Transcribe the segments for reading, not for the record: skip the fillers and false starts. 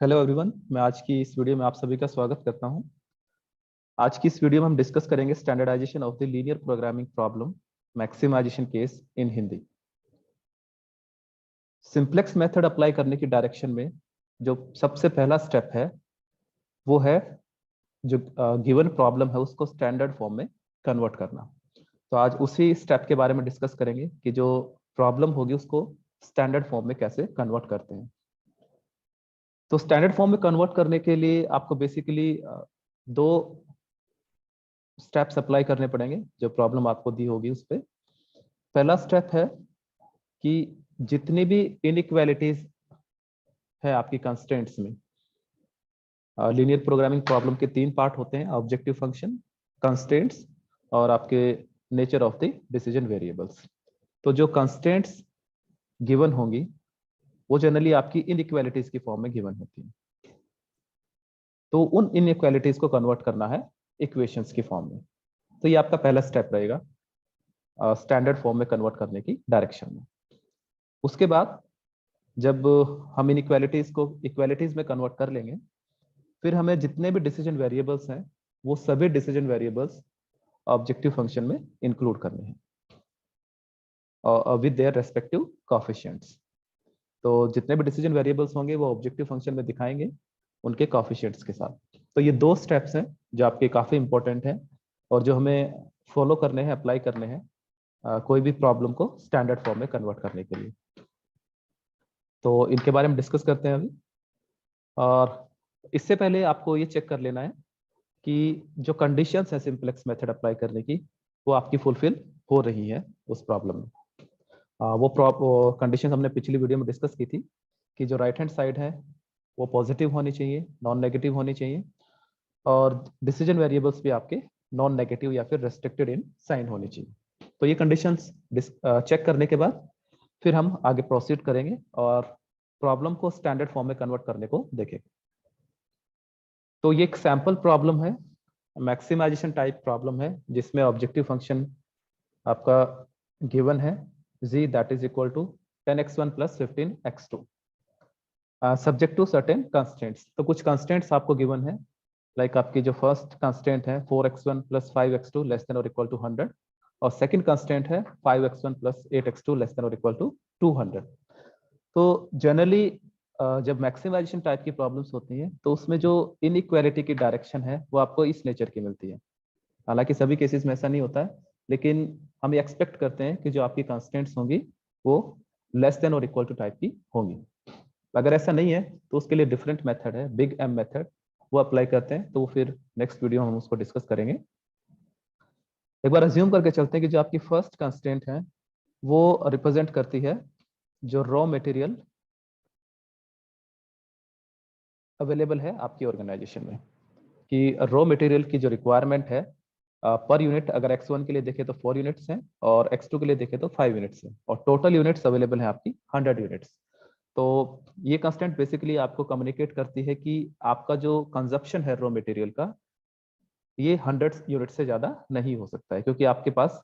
Hello everyone, मैं आज की इस वीडियो में आप सभी का स्वागत करता हूं। आज की इस वीडियो में हम डिस्कस करेंगे standardisation of the linear programming problem maximisation case in Hindi. Simplex method apply करने की डायरेक्शन में जो सबसे पहला स्टेप है वो है जो गिवन प्रॉब्लम है उसको स्टैंडर्ड फॉर्म में कन्वर्ट करना। तो आज उसी स्टेप के बारे में डिस्कस करेंगे कि जो प्रॉब्लम होगी उसको स्टैंडर्ड फॉर्म में कैसे कन्वर्ट करते हैं। तो स्टैंडर्ड फॉर्म में कन्वर्ट करने के लिए आपको बेसिकली दो स्टेप्स अप्लाई करने पड़ेंगे जो प्रॉब्लम आपको दी होगी उस पर। पहला स्टेप है कि जितनी भी इनइक्वालिटीज है आपकी कंस्ट्रेंट्स में, लीनियर प्रोग्रामिंग प्रॉब्लम के तीन पार्ट होते हैं: ऑब्जेक्टिव फंक्शन, कंस्ट्रेंट्स और आपके nature of the decision variables. तो जो कंस्ट्रेंट्स गिवन होंगी वो जनरली आपकी इनइक्वालिटीज की फॉर्म में गिवन होती है। तो उन इनइक्वालिटीज को कन्वर्ट करना है इक्वेशंस की फॉर्म में। तो ये आपका पहला स्टेप रहेगा स्टैंडर्ड फॉर्म में कन्वर्ट करने की डायरेक्शन में। उसके बाद जब हम इनइक्वालिटीज को इक्वालिटीज में कन्वर्ट कर लेंगे, फिर हमें जितने भी डिसीजन वेरिएबल्स हैं वो सभी डिसीजन वेरिएबल्स ऑब्जेक्टिव फंक्शन में इंक्लूड करने हैं और विद देयर रेस्पेक्टिव कोएफिशिएंट्स। तो जितने भी डिसीजन वेरिएबल्स होंगे वो ऑब्जेक्टिव फंक्शन में दिखाएंगे उनके कोएफिशिएंट्स के साथ। तो ये दो स्टेप्स हैं जो आपके काफी इंपॉर्टेंट हैं और जो हमें फॉलो करने हैं, अप्लाई करने हैं कोई भी प्रॉब्लम को स्टैंडर्ड फॉर्म में कन्वर्ट करने के लिए। तो इनके बारे में डिस्कस करते हैं अभी। और इससे पहले आपको ये चेक कर लेना है कि जो कंडीशंस है सिंप्लेक्स मेथड अप्लाई करने की वो आपकी फुलफिल हो रही है उस प्रॉब्लम में। वो कंडीशन हमने पिछली वीडियो में डिस्कस की थी कि जो राइट हैंड साइड है वो पॉजिटिव होनी चाहिए, नॉन नेगेटिव होनी चाहिए, और डिसीजन वेरिएबल्स भी आपके नॉन नेगेटिव या फिर रेस्ट्रिक्टेड इन साइन होनी चाहिए। तो ये कंडीशंस चेक करने के बाद फिर हम आगे प्रोसीड करेंगे और प्रॉब्लम को स्टैंडर्ड फॉर्म में कन्वर्ट करने को देखेंगे। तो ये एक सैंपल प्रॉब्लम है, मैक्सिमाइजेशन टाइप प्रॉब्लम है, जिसमें ऑब्जेक्टिव फंक्शन आपका गिवन है g that is equal to 10x1 plus 15x2 subject to certain constants. तो कुछ कंस्टेंट्स आपको गिवन है, लाइक आपकी जो फर्स्ट कंस्टेंट है 4x1 plus 5x2 less than और इक्वल टू 100, और सेकंड कंस्टेंट है 5x1 plus 8x2 less than और इक्वल टू 200। तो जनरली जब मैक्सिमाइजेशन टाइप की प्रॉब्लम्स होती हैं तो उसमें जो इनइक्वालिटी की डायरेक्शन है वो आपको इस नेचर की मिलती है। हालांकि सभी केसेस में ऐसा नहीं होता है, लेकिन हम एक्सपेक्ट करते हैं कि जो आपकी कंस्टेंट्स होंगी वो लेस देन और इक्वल टू टाइप की होंगी। अगर ऐसा नहीं है तो उसके लिए डिफरेंट मेथड है, बिग एम मेथड, वो अप्लाई करते हैं। तो फिर नेक्स्ट वीडियो हम उसको डिस्कस करेंगे। एक बार अज्यूम करके चलते हैं कि जो आपकी फर्स्ट कंस्टेंट है वो रिप्रेजेंट करती है जो रॉ मटेरियल अवेलेबल है आपकी ऑर्गेनाइजेशन में, कि रॉ मटेरियल की जो रिक्वायरमेंट है पर यूनिट, अगर x1 के लिए देखें तो 4 यूनिट्स हैं और x2 के लिए देखें तो 5 यूनिट्स हैं, और टोटल यूनिट्स अवेलेबल है आपकी 100 यूनिट्स। तो ये कंस्टेंट बेसिकली आपको कम्युनिकेट करती है कि आपका जो कंजप्शन है रॉ मटेरियल का ये 100 यूनिट से ज्यादा नहीं हो सकता है, क्योंकि आपके पास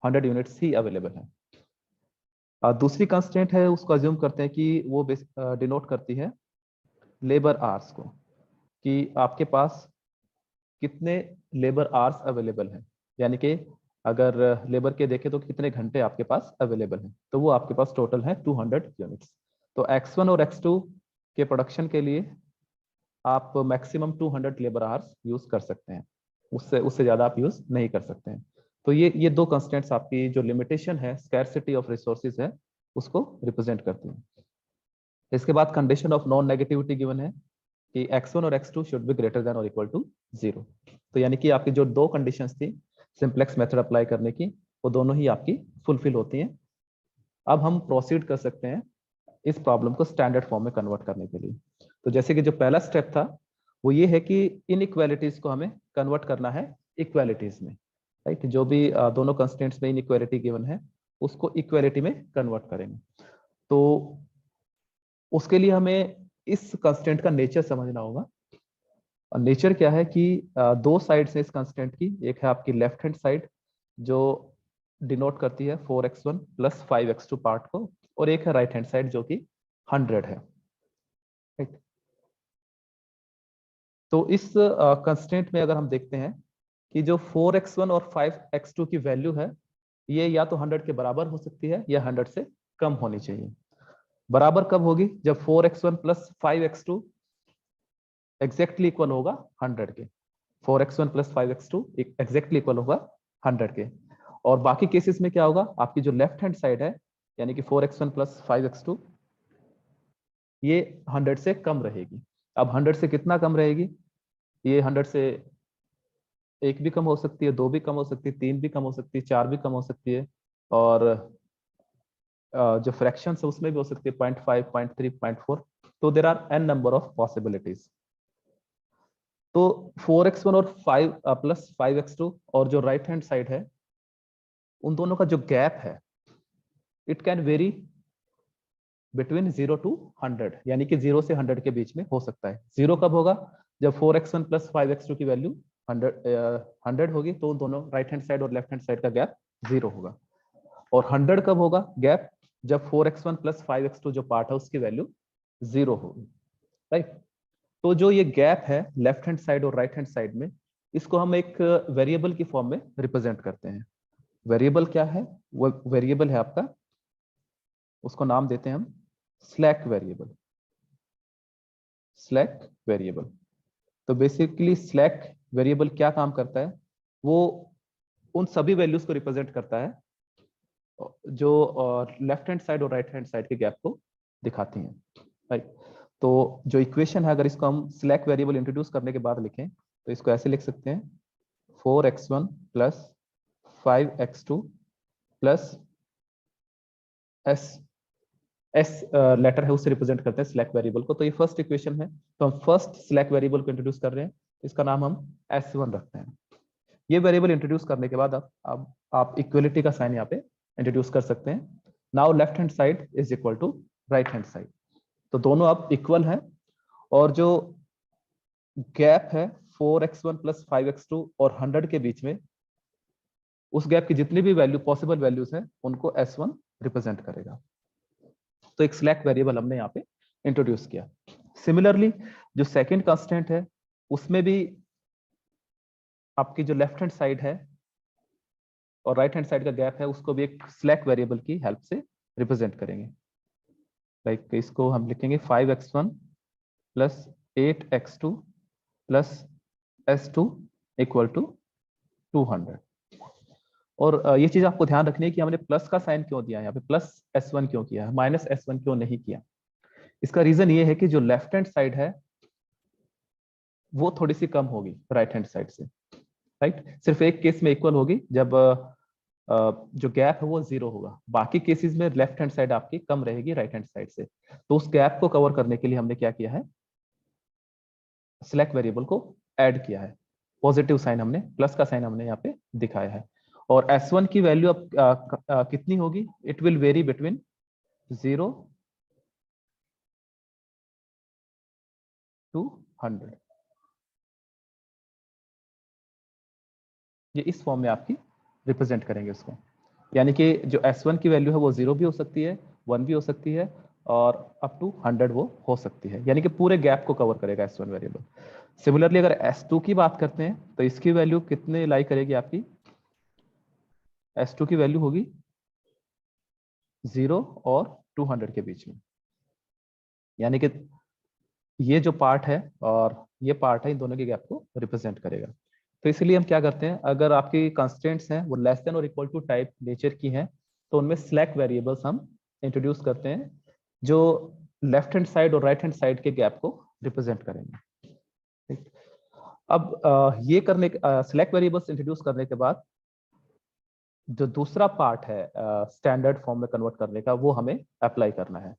100 यूनिट्स ही अवेलेबल है। दूसरी कंस्टेंट है उसको अज्यूम करते हैं कि वो डिनोट करती है लेबर आवर्स को, कि आपके पास कितने लेबर आवर्स अवेलेबल हैं, यानी कि अगर लेबर के देखें तो कितने घंटे आपके पास अवेलेबल हैं, तो वो आपके पास टोटल है 200 यूनिट्स। तो x1 और x2 के प्रोडक्शन के लिए आप मैक्सिमम 200 लेबर आवर्स यूज कर सकते हैं, उससे उससे ज्यादा आप यूज नहीं कर सकते हैं। तो ये दो कंस्टेंट्स आपकी जो लिमिटेशन है, स्कैरसिटी ऑफ रिसोर्सेज है, उसको रिप्रेजेंट करती हैं। इसके बाद condition of non negativity given है कि x1 और x2 should be greater than और इक्वल टू 0। तो यानी कि आपकी जो दो कंडीशंस थी सिंप्लेक्स मेथड अप्लाई करने की, वो दोनों ही आपकी फुलफिल होती हैं। अब हम प्रोसीड कर सकते हैं इस प्रॉब्लम को स्टैंडर्ड फॉर्म में कन्वर्ट करने के लिए। तो जैसे कि जो पहला स्टेप था वो ये है कि इनइक्वालिटीज को हमें कन्वर्ट करना है इक्वालिटीज में, राइट। जो भी दोनों कंस्टेंट्स में इनइक्वालिटी गिवन है उसको इक्वालिटी में कन्वर्ट करेंगे। तो उसके लिए हमें इस कंस्टेंट का नेचर समझना होगा। और नेचर क्या है कि दो साइड्स है इस कंस्टेंट की, एक है आपकी लेफ्ट हैंड साइड जो डिनोट करती है 4x1 प्लस 5x2 पार्ट को, और एक है राइट हैंड साइड जो कि 100 है, राइट। तो इस कंस्ट्रेंट में अगर हम देखते हैं कि जो 4x1 और 5x2 की वैल्यू है ये या तो 100 के बराबर हो सकती है या 100 से कम होनी चाहिए। बराबर कब होगी? जब 4x1 plus 5x2 exactly equal होगा 100 के। 4x1 plus 5x2 exactly equal होगा 100 के। और बाकी केसेस में क्या होगा? आपकी जो लेफ्ट हैंड साइड है यानी कि 4x1 प्लस 5x2 ये 100 से कम रहेगी। अब 100 से कितना कम रहेगी? ये 100 से 1 भी कम हो सकती है, 2 भी कम हो सकती है, 3 भी कम हो सकती है, 4 भी कम हो सकती है, और जो फ्रैक्शन है उसमें भी हो सकती है 0.5, 0.3, 0.4। तो there are n number of possibilities. तो 4x1 और 5 प्लस 5x2 और जो राइट हैंड साइड है उन दोनों का जो गैप है it can vary between 0 to 100, यानी कि 0 से 100 के बीच में हो सकता है। 0 कब होगा? जब 4x1 प्लस 5x2 की वैल्यू 100 होगी, तो दोनों राइट हैंड साइड और लेफ्ट हैंड साइड का गैप 0 होगा। और 100 कब होगा गैप? जब 4x1 प्लस 5x2 जो पार्ट है उसकी वैल्यू 0 होगी, राइट। तो जो ये गैप है लेफ्ट हैंड साइड और राइट हैंड साइड में, इसको हम एक वेरिएबल की फॉर्म में रिप्रेजेंट करते हैं। वेरिएबल क्या है? वो वेरिएबल है आपका, उसको नाम देते हैं हम स्लैक वेरिएबल। Slack variable. तो बेसिकली स्लैक वेरिएबल क्या काम करता है? वो उन सभी वैल्यूज को रिप्रेजेंट करता है जो लेफ्ट हैंड साइड और राइट हैंड साइड के गैप को दिखाती हैं, राइट। तो जो इक्वेशन है अगर इसको हम स्लैक वेरिएबल इंट्रोड्यूस करने के बाद लिखें तो इसको ऐसे लिख सकते हैं 4x1 plus 5x2 plus S letter है उससे रिप्रेजेंट करते हैं स्लैक वेरिएबल को। तो ये फर्स्ट इक्वेशन है, तो हम फर्स्ट स्लैक वेरिएबल को इंट्रोड्यूस कर रहे हैं, इसका नाम हम S1 रखते हैं। ये वेरिएबल इंट्रोड्यूस करने के बाद आप इक्वलिटी का साइन यहाँ पे इंट्रोड्यूस कर सकते हैं। Now left hand side is equal to right hand side, तो दोनों अब इक्वल हैं। और जो गैप है 4x1 प्लस 5x2 और 100 के बीच में, उस गैप की जितनी भी वैल्यू पॉसिबल वैल्यूज हैं उनको S1 रिप्रेजेंट करेगा। तो एक स्लैक वेरिएबल हमने यहाँ पे इंट्रोड्यूस किया। सिमिलरली जो सेकंड कांस्टेंट है उसमें भी आपकी जो लेफ्ट हैंड साइड है और राइट हैंड साइड का गैप है उसको भी एक स्लैक वेरिएबल की हेल्प से रिप्रेजेंट करेंगे। लाइक इसको हम लिखेंगे 5x1 plus 8x2 plus S2 equal to 200। और ये चीज आपको ध्यान रखनी है कि हमने प्लस का साइन क्यों दिया है, यहाँ पे प्लस S1 क्यों किया है, माइनस S1 क्यों नहीं किया। इसका रीजन ये है कि जो लेफ्ट हैंड साइड है वो थोड़ी सी कम होगी राइट हैंड साइड से, राइट। सिर्फ एक केस में इक्वल होगी जब जो गैप है वो 0 होगा, बाकी केसेस में लेफ्ट हैंड साइड आपकी कम रहेगी राइट हैंड साइड से। तो उस गैप को कवर करने के लिए हमने क्या किया है, स्लैक वेरिएबल को ऐड किया है। पॉजिटिव साइन हमने, प्लस का साइन हमने यहाँ पे दिखाया है। और S1 की वैल्यू अब कितनी होगी? It will vary between 0 to 100। ये इस फॉर्म में आपकी रिप्रेजेंट करेंगे उसको, यानी कि जो S1 की वैल्यू है वो 0 भी हो सकती है, 1 भी हो सकती है, और अप टू 100 वो हो सकती है, यानी कि पूरे गैप को कवर करेगा S1 वेरिएबल। सिमिलरली अगर S2 की बात करते हैं तो इसकी वैल्यू कितने लाई करेगी आपकी? S2 की वैल्यू होगी 0 और 200 के बीच में, यानी कि ये जो पार्ट है और ये पार्ट है इन दोनों के गैप को रिप्रेजेंट करेगा। तो इसलिए हम क्या करते हैं, अगर आपकी कंस्ट्रेंट्स हैं वो लेस देन और इक्वल टू टाइप नेचर की हैं तो उनमें स्लैक वेरिएबल्स हम इंट्रोड्यूस करते हैं जो लेफ्ट हैंड साइड और राइट हैंड साइड के गैप को रिप्रेजेंट करेंगे। ठीक। अब ये करने स्लैक वेरिएबल्स इंट्रोड्यूस करने के बाद जो दूसरा पार्ट है स्टैंडर्ड फॉर्म में कन्वर्ट करने का, वो हमें अप्लाई करना है,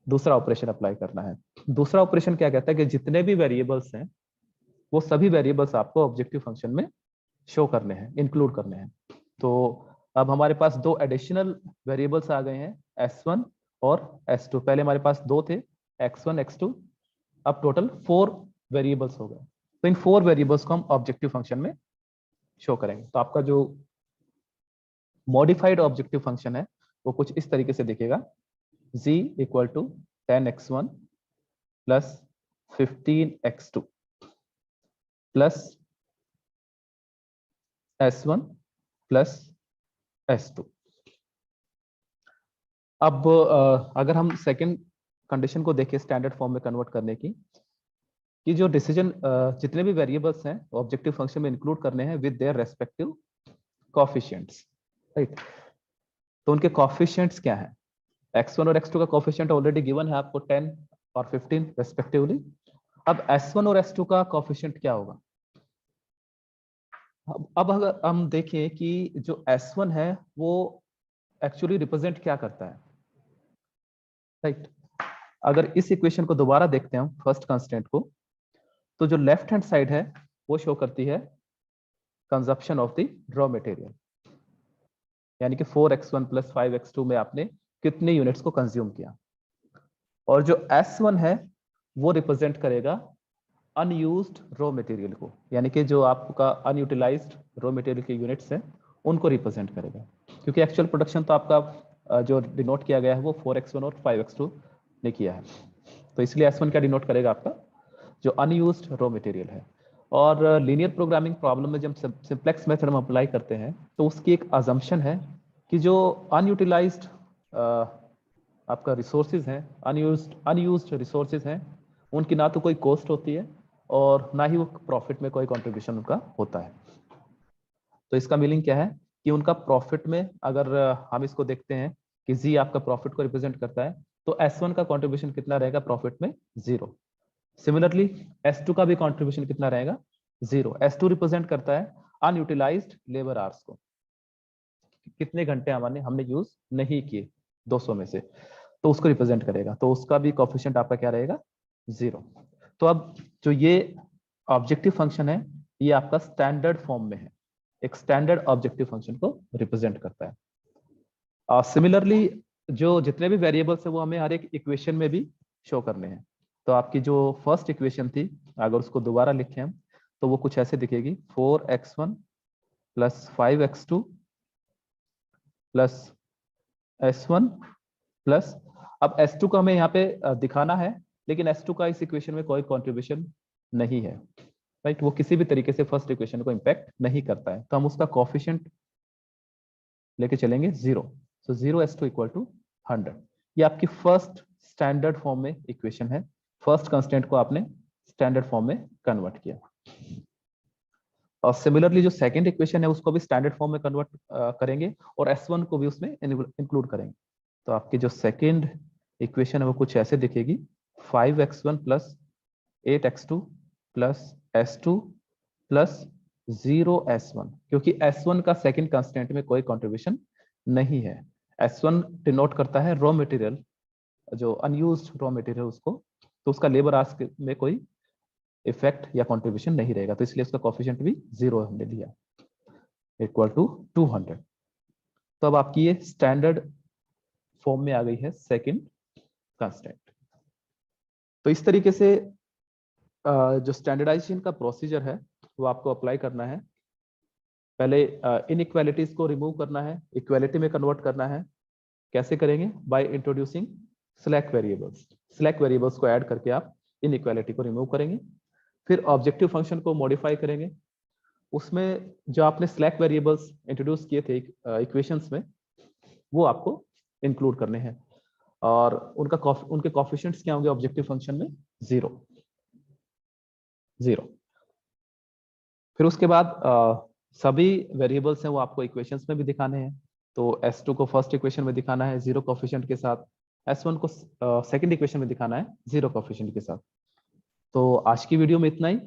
दूसरा ऑपरेशन अप्लाई करना है। दूसरा ऑपरेशन क्या कहता है कि जितने भी वेरिएबल्स हैं वो सभी वेरिएबल्स आपको ऑब्जेक्टिव फंक्शन में शो करने हैं, इंक्लूड करने हैं। तो अब हमारे पास दो एडिशनल वेरिएबल्स आ गए हैं, S1 और S2। पहले हमारे पास दो थे, X1 X2, अब टोटल 4 वेरिएबल्स हो गए। तो इन 4 वेरिएबल्स को हम ऑब्जेक्टिव फंक्शन में शो करेंगे। तो आपका जो मॉडिफाइड ऑब्जेक्टिव फंक्शन है वो कुछ इस तरीके से दिखेगा, z equal to 10x1 plus 15x2। Plus S1 plus S2। अब अगर हम सेकंड कंडीशन को देखें स्टैंडर्ड फॉर्म में कन्वर्ट करने की, कि जो डिसीजन जितने भी वेरिएबल्स हैं ऑब्जेक्टिव फंक्शन में इंक्लूड करने हैं with their respective coefficients, right. तो उनके कोएफिशिएंट्स क्या है? x1 और x2 का कोएफिशिएंट ऑलरेडी गिवन है आपको 10 और 15 रेस्पेक्टिवली। अब s1 और s2 का कोएफिशिएंट क्या होगा? अब अगर हम देखें कि जो s1 है वो एक्चुअली रिप्रेजेंट क्या करता है, राइट। अगर इस इक्वेशन को दोबारा देखते हैं हम फर्स्ट कांस्टेंट को, तो जो लेफ्ट हैंड साइड है वो शो करती है consumption of the raw material, यानी कि 4x1 प्लस 5x2 में आपने कितने यूनिट्स को कंज्यूम किया। और जो S1 है वो रिप्रेजेंट करेगा अनयूज्ड रॉ मटेरियल को, यानी कि जो आपका अनयूटिलाइज्ड रॉ मटेरियल के यूनिट्स हैं उनको रिप्रेजेंट करेगा, क्योंकि एक्चुअल प्रोडक्शन तो आपका जो डिनोट किया गया है वो 4x1 और 5x2 ने किया है। तो इसलिए S1 क्या डिनोट करेगा? आपका जो अनयूज्ड रॉ मटेरियल है। और लीनियर प्रोग्रामिंग प्रॉब्लम में जब सिंप्लेक्स मेथड हम अप्लाई करते हैं तो उसकी एक अजम्पशन है कि जो अनयूटिलाइज्ड आपका रिसोर्सेज हैं, अनयूज्ड रिसोर्सेज हैं, उनकी ना तो कोई कॉस्ट होती है और ना ही वो प्रॉफिट में कोई कंट्रीब्यूशन उनका होता है। तो इसका मीनिंग क्या है कि उनका प्रॉफिट में, अगर हम इसको देखते हैं कि जी आपका प्रॉफिट को रिप्रेजेंट करता है, तो S1 का कंट्रीब्यूशन कितना रहेगा प्रॉफिट में? 0। सिमिलरली S2 का भी कंट्रीब्यूशन कितना रहेगा? 0। S2 रिप्रेजेंट करता है अनयूटिलाइज्ड लेबर आवर्स को, कितने घंटे हमने यूज नहीं किए 200 में से, तो उसको रिप्रेजेंट करेगा। तो उसका भी कोएफिशिएंट आपका क्या रहेगा? 0। तो अब जो ये ऑब्जेक्टिव फंक्शन है ये आपका स्टैंडर्ड फॉर्म में है, एक स्टैंडर्ड ऑब्जेक्टिव फंक्शन को रिप्रेजेंट करता है। सिमिलरली जो जितने भी वेरिएबल्स है वो हमें हर एक इक्वेशन में भी शो करने हैं। तो आपकी जो फर्स्ट इक्वेशन थी, अगर उसको दोबारा लिखें हम तो वो कुछ ऐसे दिखेगी, 4x1 plus 5x2 plus S1 plus, अब S2 का हमें यहाँ पे दिखाना है, लेकिन S2 का इस इक्वेशन में कोई कंट्रीब्यूशन नहीं है, राइट। वो किसी भी तरीके से फर्स्ट इक्वेशन को इंपैक्ट नहीं करता है, तो हम उसका कोएफिशिएंट लेके चलेंगे 0। सो 0 S2 इक्वल टू 100। ये आपकी फर्स्ट स्टैंडर्ड फॉर्म में इक्वेशन है। फर्स्ट कांस्टेंट को आपने स्टैंडर्ड फॉर्म में कन्वर्ट किया। और सिमिलरली जो सेकंड इक्वेशन है उसको भी स्टैंडर्ड फॉर्म में कन्वर्ट करेंगे और S1 को भी उसमें इंक्लूड करेंगे। तो आपकी जो सेकंड इक्वेशन है वो कुछ ऐसे दिखेगी, 5x1 plus 8x2 plus S2 plus 0 S1, क्योंकि S1 का सेकंड कांस्टेंट में कोई कंट्रीब्यूशन नहीं है। S1 डिनोट करता है रॉ मटेरियल, जो अनयूज्ड रॉ मटेरियल उसको, तो उसका लेबर आवर्स में कोई इफेक्ट या कंट्रीब्यूशन नहीं रहेगा, तो इसलिए उसका कोएफिशिएंट भी 0 हमने लिया, इक्वल टू 200। तो अब आपकी ये स्टैंडर्ड फॉर्म में आ गई है सेकंड कांस्टेंट। तो इस तरीके से जो स्टैंडर्डाइजेशन का प्रोसीजर है वो आपको अप्लाई करना है। पहले इनइक्वालिटीज को रिमूव करना है, इक्वालिटी में कन्वर्ट करना है। कैसे करेंगे? By introducing slack variables. Slack variables को ऐड करके आप इनइक्वालिटी को रिमूव करेंगे। फिर ऑब्जेक्टिव फंक्शन को मॉडिफाई करेंगे, उसमें जो आपने स्लैक वेरिएबल्स इंट्रोड्यूस किए थे इक्वेशंस में वो आपको इंक्लूड करने हैं, और उनके कोएफिशिएंट्स क्या होंगे ऑब्जेक्टिव फंक्शन में? 0। फिर उसके बाद सभी वेरिएबल्स हैं वो आपको इक्वेशंस में भी दिखाने हैं। तो S2 को फर्स्ट इक्वेशन में दिखाना है 0 कोएफिशिएंट के साथ, S1 को सेकंड इक्वेशन में दिखाना है 0 कोएफिशिएंट के साथ। तो आज की वीडियो में इतना ही।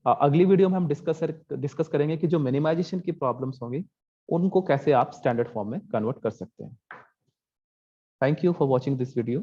अगली वीडियो में हम डिस्कस करेंगे कि जो मिनिमाइजेशन की प्रॉब्लम्स होंगी उनको कैसे आप स्टैंडर्ड फॉर्म में कन्वर्ट कर सकते हैं। Thank you for watching this video.